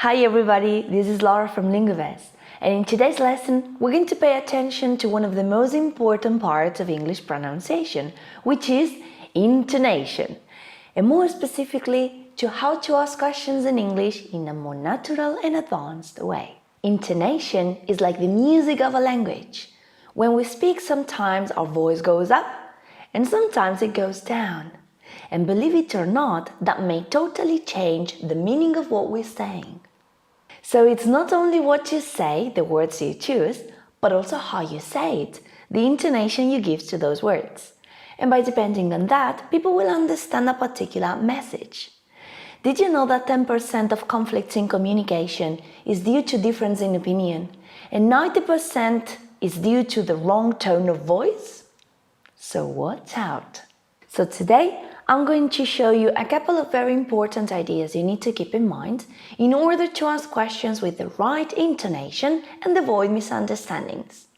Hi everybody, this is Laura from Linguves, and in today's lesson we're going to pay attention to one of the most important parts of English pronunciation, which is intonation, and more specifically to how to ask questions in English in a more natural and advanced way. Intonation is like the music of a language. When we speak, sometimes our voice goes up and sometimes it goes down. And believe it or not, that may totally change the meaning of what we're saying. So it's not only what you say, the words you choose, but also how you say it, the intonation you give to those words. And by depending on that, people will understand a particular message. Did you know that 10% of conflicts in communication is due to difference in opinion, and 90% is due to the wrong tone of voice? So watch out! So today, I'm going to show you a couple of very important ideas you need to keep in mind in order to ask questions with the right intonation and avoid misunderstandings.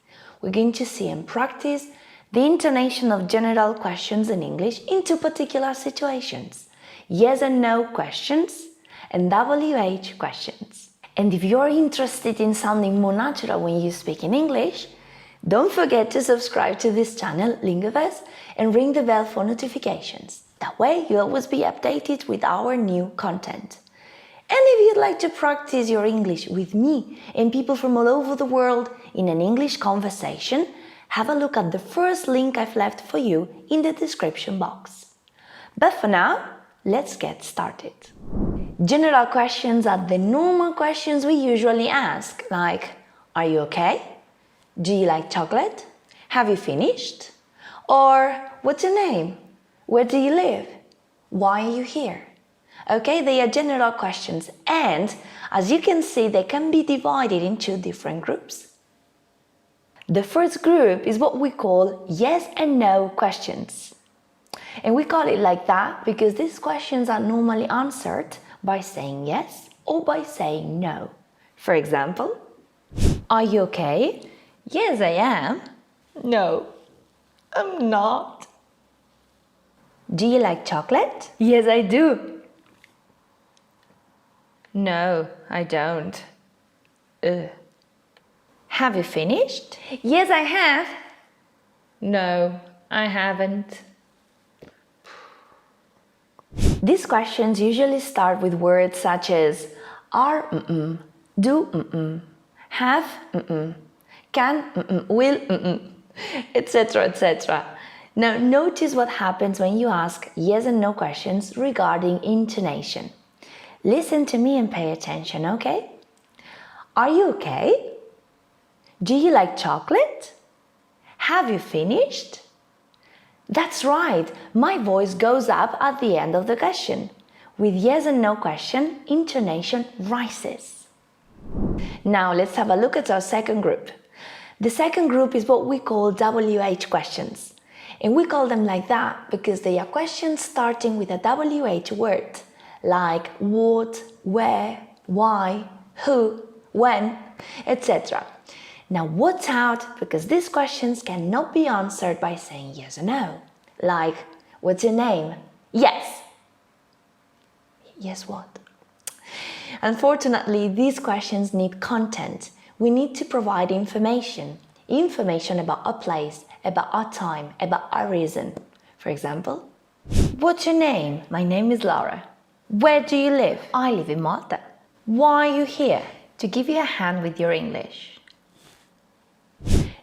We're going to see and practice the intonation of general questions in English in two particular situations: yes and no questions and WH questions. And if you're interested in sounding more natural when you speak in English, don't forget to subscribe to this channel, Linguves, and ring the bell for notifications. That way you'll always be updated with our new content. And if you'd like to practice your English with me and people from all over the world in an English conversation, have a look at the first link I've left for you in the description box. But for now, let's get started. General questions are the normal questions we usually ask, like, are you okay? Do you like chocolate? Have you finished? Or, what's your name? Where do you live? Why are you here? Okay, they are general questions, and as you can see, they can be divided into different groups. The first group is what we call yes and no questions. And we call it like that because these questions are normally answered by saying yes or by saying no. For example, are you okay? Yes, I am. No, I'm not. Do you like chocolate? Yes, I do. No, I don't. Have you finished? Yes, I have. No, I haven't. These questions usually start with words such as are, do, have, can, will, etc., etc. Now notice what happens when you ask yes and no questions regarding intonation. Listen to me and pay attention, okay? Are you okay? Do you like chocolate? Have you finished? That's right, my voice goes up at the end of the question. With yes and no question, intonation rises. Now let's have a look at our second group. The second group is what we call WH questions. And we call them like that because they are questions starting with a WH word, like what, where, why, who, when, etc. Now watch out, because these questions cannot be answered by saying yes or no. Like, what's your name? Yes. Yes, what? Unfortunately, these questions need content. We need to provide information about a place, about a time, about a reason. For example, what's your name? My name is Laura. Where do you live? I live in Malta. Why are you here? To give you a hand with your English.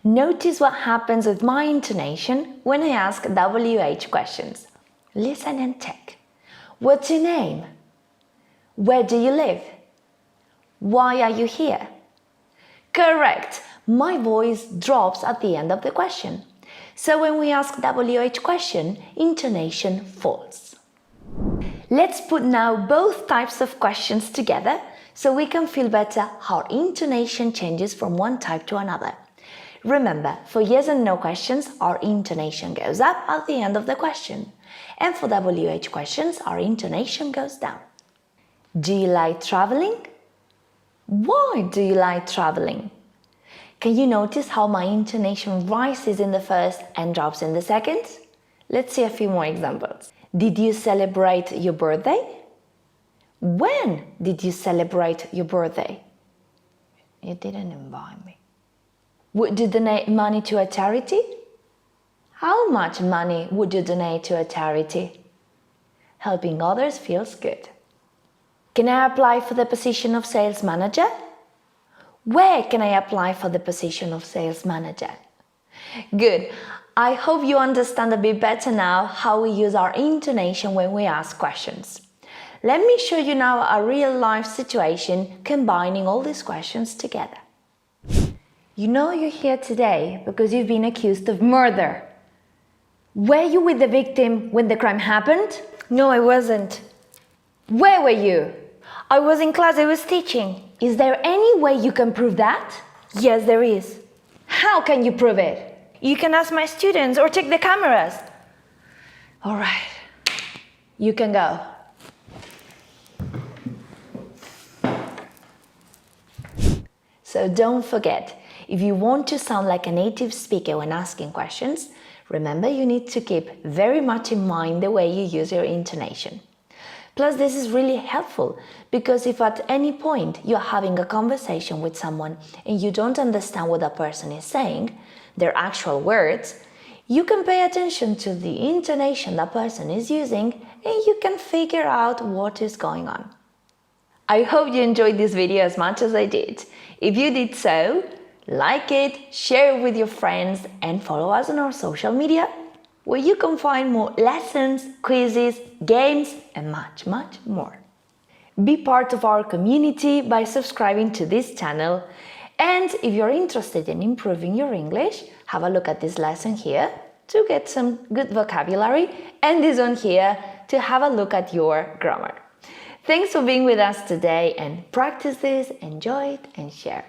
Notice what happens with my intonation when I ask WH questions. Listen and check. What's your name? Where do you live? Why are you here? Correct! My voice drops at the end of the question. So when we ask WH question, intonation falls. Let's put now both types of questions together so we can feel better how intonation changes from one type to another. Remember, for yes and no questions, our intonation goes up at the end of the question. And for WH questions, our intonation goes down. Do you like traveling? Why do you like traveling? Can you notice how my intonation rises in the first and drops in the second? Let's see a few more examples. Did you celebrate your birthday? When did you celebrate your birthday? You didn't invite me. Would you donate money to a charity? How much money would you donate to a charity? Helping others feels good. Can I apply for the position of sales manager? Where can I apply for the position of sales manager? Good. I hope you understand a bit better now how we use our intonation when we ask questions. Let me show you now a real-life situation combining all these questions together. You know you're here today because you've been accused of murder. Were you with the victim when the crime happened? No, I wasn't. Where were you? I was in class, I was teaching. Is there any way you can prove that? Yes, there is. How can you prove it? You can ask my students or check the cameras. All right, you can go. So don't forget, if you want to sound like a native speaker when asking questions, remember you need to keep very much in mind the way you use your intonation. Plus, this is really helpful because if at any point you're having a conversation with someone and you don't understand what that person is saying, their actual words, you can pay attention to the intonation that person is using and you can figure out what is going on. I hope you enjoyed this video as much as I did. If you did so, like it, share it with your friends and follow us on our social media, where you can find more lessons, quizzes, games and much more. Be part of our community by subscribing to this channel, and if you're interested in improving your English, have a look at this lesson here to get some good vocabulary and this one here to have a look at your grammar. Thanks for being with us today and practice this, enjoy it and share.